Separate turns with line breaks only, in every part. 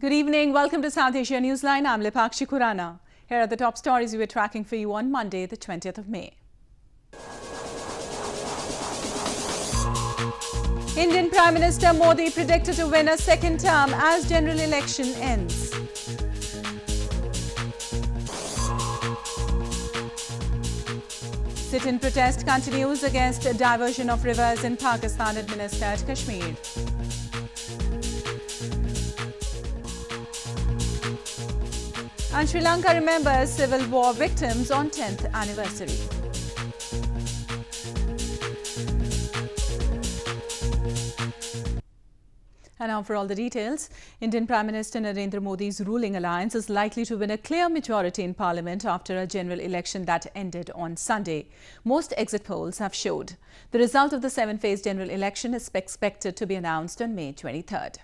Good evening. Welcome to South Asia Newsline. I'm Lipakshi Khurana. Here are the top stories we were tracking for you on Monday, the 20th of May. Indian Prime Minister Modi predicted to win a second term as general election ends. Sit-in protest continues against diversion of rivers in Pakistan-administered Kashmir. And Sri Lanka remembers civil war victims on 10th anniversary. And now for all the details. Indian Prime Minister Narendra Modi's ruling alliance is likely to win a clear majority in Parliament after a general election that ended on Sunday. Most exit polls have showed. The result of the seven-phase general election is expected to be announced on May 23rd.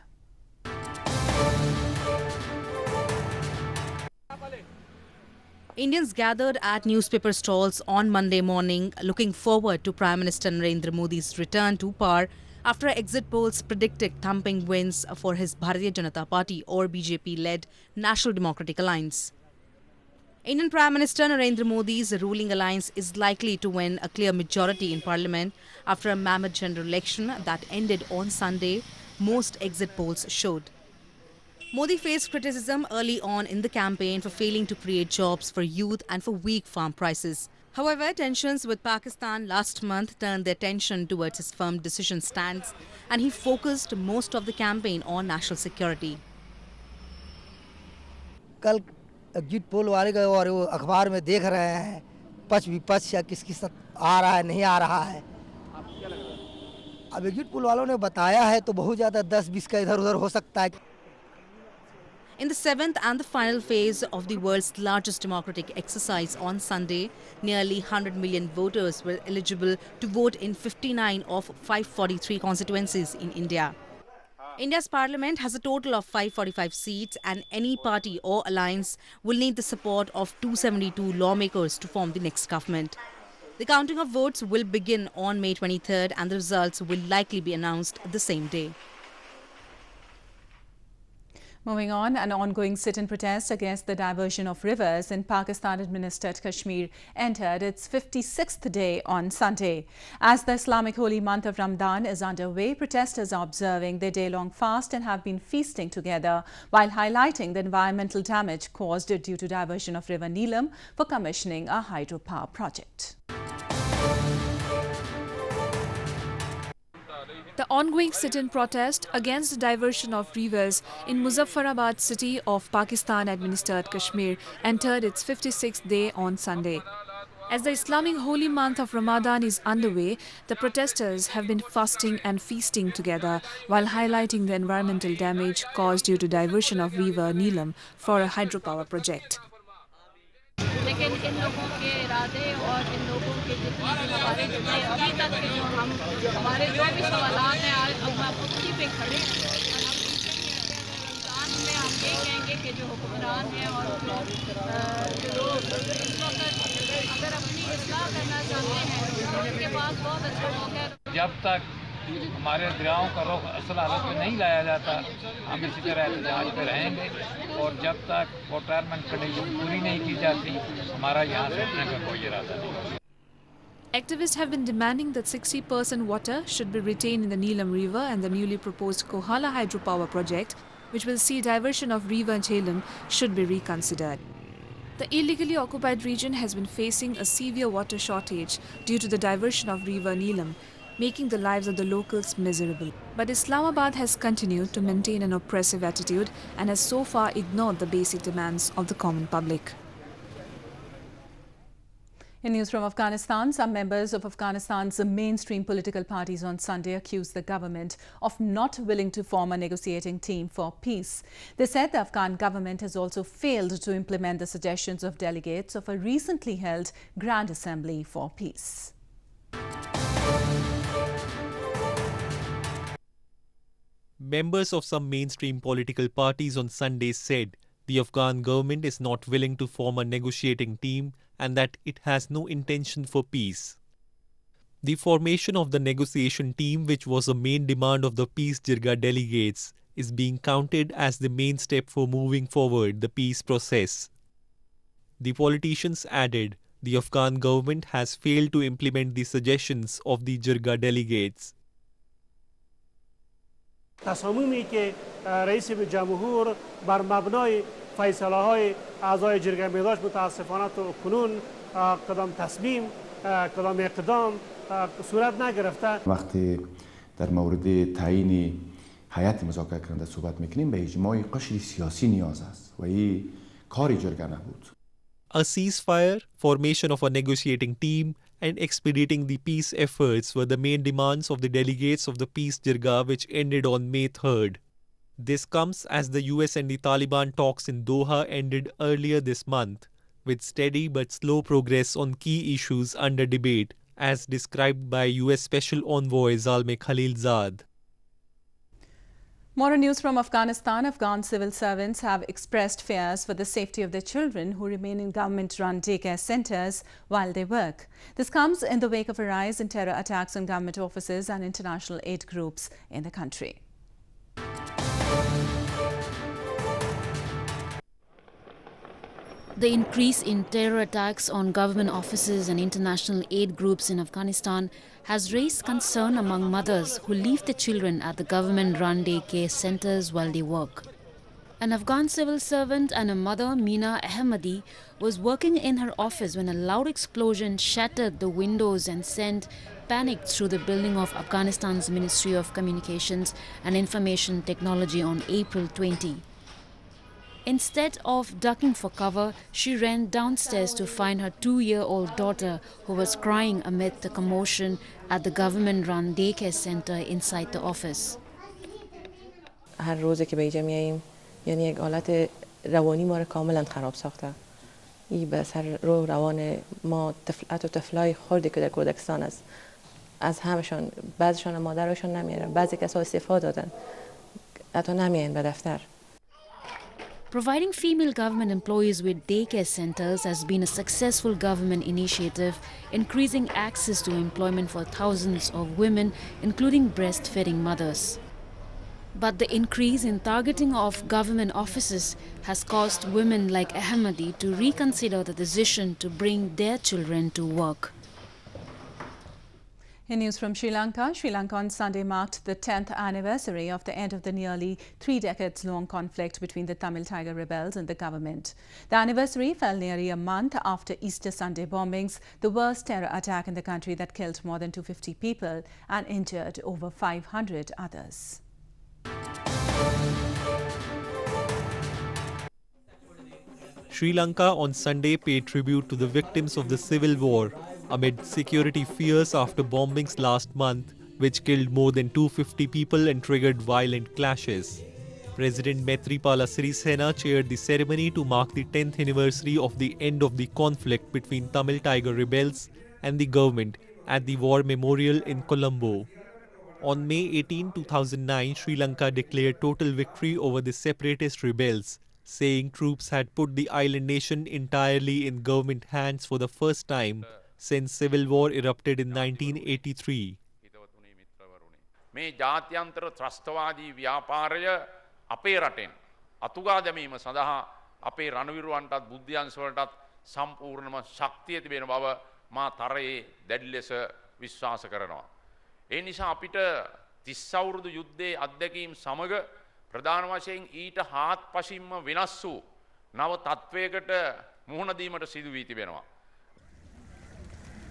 Indians gathered at newspaper stalls on Monday morning looking forward to Prime Minister Narendra Modi's return to power after exit polls predicted thumping wins for his Bharatiya Janata Party or BJP-led National Democratic Alliance. Indian Prime Minister Narendra Modi's ruling alliance is likely to win a clear majority in Parliament after a mammoth general election that ended on Sunday, most exit polls showed. Modi faced criticism early on in the campaign for failing to create jobs for youth and for weak farm prices. However, tensions with Pakistan last month turned their attention towards his firm decision stance, and he focused most of the campaign on national security.
कल exit poll वाले गए और वो अखबार में देख रहे हैं पक्ष विपक्ष या किसकी आ रहा है नहीं आ रहा है। अब एग्जिट पोल वालों ने बताया है तो बहुत ज़्यादा 10-20 का इधर-उधर हो सकता है।
In the seventh and the final phase of the world's largest democratic exercise on Sunday, nearly 100 million voters were eligible to vote in 59 of 543 constituencies in India. India's parliament has a total of 545 seats, and any party or alliance will need the support of 272 lawmakers to form the next government. The counting of votes will begin on May 23rd, and the results will likely be announced the same day.
Moving on, an ongoing sit-in protest against the diversion of rivers in Pakistan-administered Kashmir entered its 56th day on Sunday. As the Islamic holy month of Ramadan is underway, protesters are observing their day-long fast and have been feasting together while highlighting the environmental damage caused due to diversion of River Neelam for commissioning a hydropower project.
The ongoing sit-in protest against the diversion of rivers in Muzaffarabad city of Pakistan-administered Kashmir entered its 56th day on Sunday. As the Islamic holy month of Ramadan is underway, the protesters have been fasting and feasting together while highlighting the environmental damage caused due to diversion of River Neelam for a hydropower project.
लेकिन इन लोगों के इरादे और इन लोगों के जितने भी हमारे जुड़े अभी तक के जो हम हमारे जो भी सवालात हैं आज अब हम उसी पे खड़े हैं और हम रमज़ान में हम ये कहेंगे कि जो हुक्मरान हैं और जो लोग इस वक्त अगर अपनी इस्लाह करना चाहते हैं उनके पास बहुत अच्छा मौका है।
जब तक हमारे दरियाओं का रुख असल हालत में नहीं लाया जाता हम इसी तरह एहतजाज पे रहेंगे और जब तक रिटायरमेंट कंडीशन पूरी नहीं की जाती हमारा यहाँ से उठने का कोई इरादा नहीं।
Activists have been demanding that 60% water should be retained in the Neelam River, and the newly proposed Kohala hydropower project, which will see diversion of River Neelam, should be reconsidered. The illegally occupied region has been facing a severe water shortage due to the diversion of River Neelam, making the lives of the locals miserable. But Islamabad has continued to maintain an oppressive attitude and has so far ignored the basic demands of the common public.
In news from Afghanistan, some members of Afghanistan's mainstream political parties on Sunday accused the government of not willing to form a negotiating team for peace. They said the Afghan government has also failed to implement the suggestions of delegates of a recently held Grand Assembly for Peace.
Members of some mainstream political parties on Sunday said the Afghan government is not willing to form a negotiating team and that it has no intention for peace. The formation of the negotiation team, which was a main demand of the Peace Jirga delegates, is being counted as the main step for moving forward the peace process. The politicians added the Afghan government has failed to implement the suggestions of the Jirga delegates.
تصامیمی که رئیس جمهور بر مبنای فیصله‌های اعضای جرگه می داشت متاسفانه تا کنون کدام تصمیم کدام اقدام صورت نگرفته.
وقتی در مورد تعیین هیئت مذاکره کننده صحبت میکنیم به اجماع قشر سیاسی نیاز است و این کاری جرگه نبود.
A ceasefire, formation of a negotiating team, and expediting the peace efforts were the main demands of the delegates of the Peace Jirga, which ended on May 3rd. This comes as the US and the Taliban talks in Doha ended earlier this month, with steady but slow progress on key issues under debate, as described by US Special Envoy Zalmay Khalilzad.
More news from Afghanistan. Afghan civil servants have expressed fears for the safety of their children who remain in government-run daycare centers while they work. This comes in the wake of a rise in terror attacks on government offices and international aid groups in the country.
The increase in terror attacks on government offices and international aid groups in Afghanistan has raised concern among mothers who leave their children at the government-run daycare centers while they work. An Afghan civil servant and a mother, Meena Ahmadi, was working in her office when a loud explosion shattered the windows and sent panic through the building of Afghanistan's Ministry of Communications and Information Technology on April 20. Instead of ducking for cover, she ran downstairs to find her 2-year-old daughter who was crying amid the commotion at the government-run daycare center inside the office.
هر روزی که به اینجا میاییم یعنی یک حالت روانی ما رو کاملا خراب ساخته. این به سر روان ما طفلای خردی که در کردستان است. از همشون بعضیشون مادرشون نمیارن، بعضی کسا استعفا دادن. حتی نمیاین به دفتر.
Providing female government employees with daycare centers has been a successful government initiative, increasing access to employment for thousands of women, including breastfeeding mothers. But the increase in targeting of government offices has caused women like Ahmadi to reconsider the decision to bring their children to work.
In news from Sri Lanka, Sri Lanka on Sunday marked the 10th anniversary of the end of the nearly 3 decades-long conflict between the Tamil Tiger rebels and the government. The anniversary fell nearly a month after Easter Sunday bombings, the worst terror attack in the country that killed more than 250 people and injured over 500 others.
Sri Lanka on Sunday paid tribute to the victims of the civil war amid security fears after bombings last month, which killed more than 250 people and triggered violent clashes. President Maithripala Sirisena chaired the ceremony to mark the 10th anniversary of the end of the conflict between Tamil Tiger rebels and the government at the War Memorial in Colombo. On May 18, 2009, Sri Lanka declared total victory over the separatist rebels, saying troops had put the island nation entirely in government hands for the first time since civil war erupted in 1983.
මේ ජාත්‍යන්තර ත්‍රස්තවාදී ව්‍යාපාරය අපේ රටෙන් අතුගා දැමීම සඳහා අපේ රණවිරුවන්ටත් බුද්ධ්‍යංශවලටත් සම්පූර්ණම ශක්තිය තිබෙන බව මා තරයේ දැඩි ලෙස විශ්වාස කරනවා. ඒ නිසා අපිට 30 අවුරුදු යුද්ධයේ අත්දැකීම් සමග ප්‍රධාන වශයෙන් ඊට හාත්පසින්ම වෙනස් වූ නව තත්වයකට මුහුණ දීමට සිදු වී තිබෙනවා.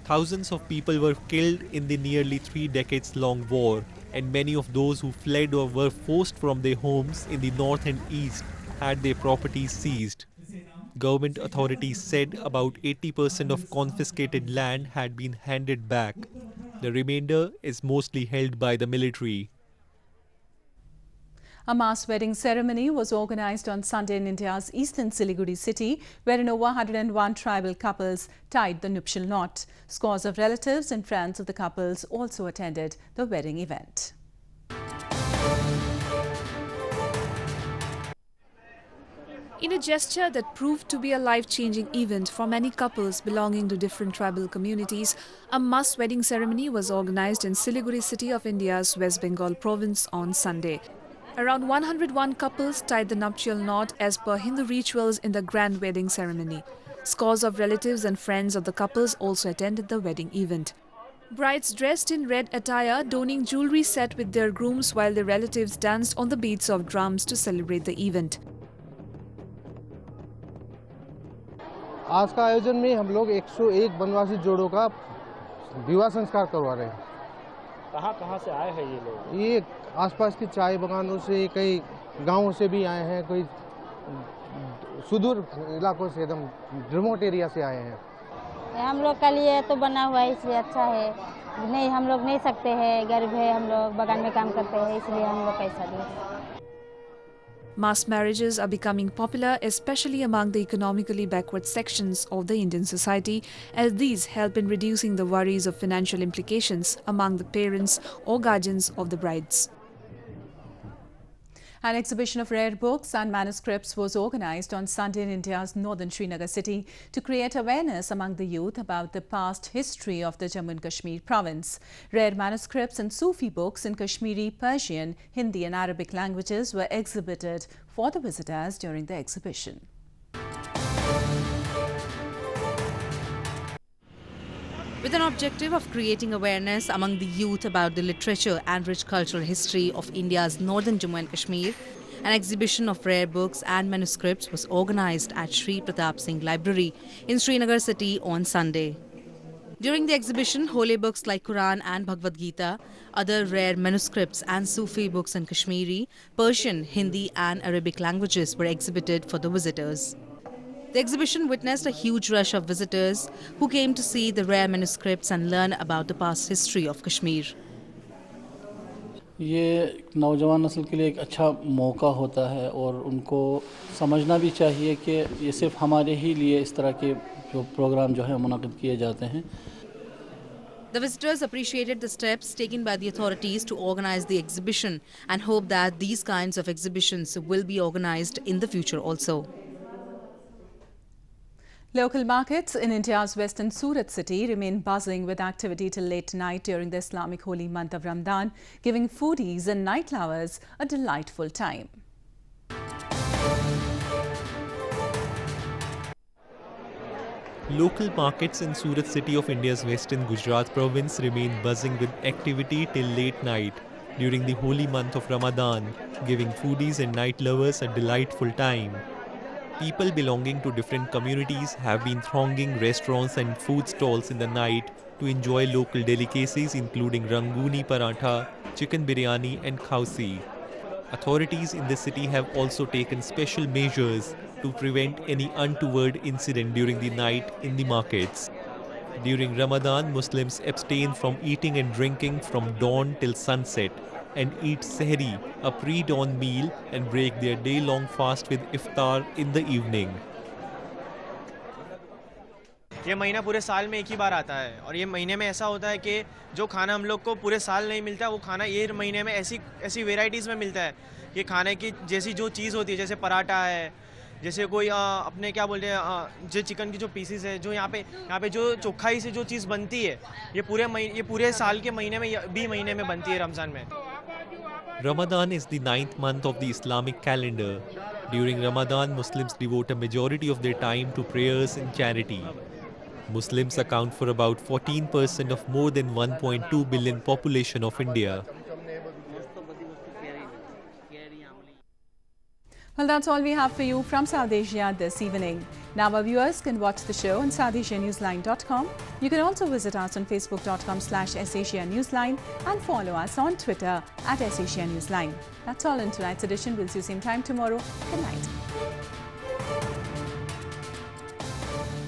Thousands of people were killed in the nearly 3 decades-long war, and many of those who fled or were forced from their homes in the north and east had their properties seized. Government authorities said about 80% of confiscated land had been handed back. The remainder is mostly held by the military.
A mass wedding ceremony was organized on Sunday in India's eastern Siliguri city, wherein over 101 tribal couples tied the nuptial knot. Scores of relatives and friends of the couples also attended the wedding event.
In a gesture that proved to be a life-changing event for many couples belonging to different tribal communities, a mass wedding ceremony was organized in Siliguri city of India's West Bengal province on Sunday. Around 101 couples tied the nuptial knot as per Hindu rituals in the grand wedding ceremony. Scores of relatives and friends of the couples also attended the wedding event. Brides dressed in red attire, donning jewelry set with their grooms while their relatives danced on the beats of drums to celebrate the event.
आज का आयोजन में हम लोग 101 वनवासी जोड़ों का विवाह संस्कार करवा रहे हैं।
कहाँ से आए हैं ये लोग?
ये आसपास की चाय बागानों से, कई गांवों से भी आए हैं, कोई सुदूर इलाकों से, एकदम रिमोट एरिया से आए हैं।
हम लोग के लिए तो बना हुआ है इसलिए अच्छा है। नहीं, हम लोग नहीं सकते हैं, गरीब है, हम लोग बागान में काम करते हैं, इसलिए हम लोग पैसा दिए।
Mass marriages are becoming popular, especially among the economically backward sections of the Indian society, as these help in reducing the worries of financial implications among the parents or guardians of the brides.
An exhibition of rare books and manuscripts was organized on Sunday in India's northern Srinagar city to create awareness among the youth about the past history of the Jammu and Kashmir province. Rare manuscripts and Sufi books in Kashmiri, Persian, Hindi and Arabic languages were exhibited for the visitors during the exhibition.
With an objective of creating awareness among the youth about the literature and rich cultural history of India's northern Jammu and Kashmir, an exhibition of rare books and manuscripts was organized at Sri Pratap Singh Library in Srinagar city on Sunday. During the exhibition, holy books like Quran and Bhagavad Gita, other rare manuscripts and Sufi books in Kashmiri, Persian, Hindi and Arabic languages were exhibited for the visitors. The exhibition witnessed a huge rush of visitors who came to see the rare manuscripts and learn about the past history of Kashmir.
ये नौजवान नस्ल के लिए एक अच्छा मौका होता है और उनको समझना भी चाहिए कि ये सिर्फ हमारे ही लिए इस तरह के जो प्रोग्राम जो है मुनाकिद किए जाते हैं.
The visitors appreciated the steps taken by the authorities to organize the exhibition and hope that these kinds of exhibitions will be organized in the future also.
Local markets in India's western Surat city remain buzzing with activity till late night during the Islamic holy month of Ramadan, giving foodies and night lovers a delightful time.
Local markets in Surat city of India's western Gujarat province remain buzzing with activity till late night during the holy month of Ramadan, giving foodies and night lovers a delightful time. People belonging to different communities have been thronging restaurants and food stalls in the night to enjoy local delicacies including ranguni paratha, chicken biryani and khausi. Authorities in the city have also taken special measures to prevent any untoward incident during the night in the markets. During Ramadan, Muslims abstain from eating and drinking from dawn till sunset and eat sehri, a pre-dawn meal, and break their day-long fast with iftar in the evening.
ये महीना पूरे साल में एक ही बार आता है और ये महीने में ऐसा होता है कि जो खाना हम लोग को पूरे साल नहीं मिलता वो खाना ये महीने में ऐसी वेराइटीज़ में मिलता है कि खाने की जैसी जो चीज़ होती है, जैसे पराठा है, जैसे कोई अपने क्या बोलते हैं जो चिकन की जो पीसेस है, जो यहाँ पे जो चोखाई से जो चीज़ बनती है ये पूरे साल के महीने में भी महीने में बनती है रमज़ान में.
Ramadan is the 9th month of the Islamic calendar. During Ramadan, Muslims devote a majority of their time to prayers and charity. Muslims account for about 14% of more than 1.2 billion population of India.
Well, that's all we have for you from South Asia this evening. Now our viewers can watch the show on SouthAsiaNewsline.com. You can also visit us on Facebook.com/SAsiaNewsline and follow us on Twitter @SAsiaNewsline. That's all in tonight's edition. We'll see you same time tomorrow. Good night.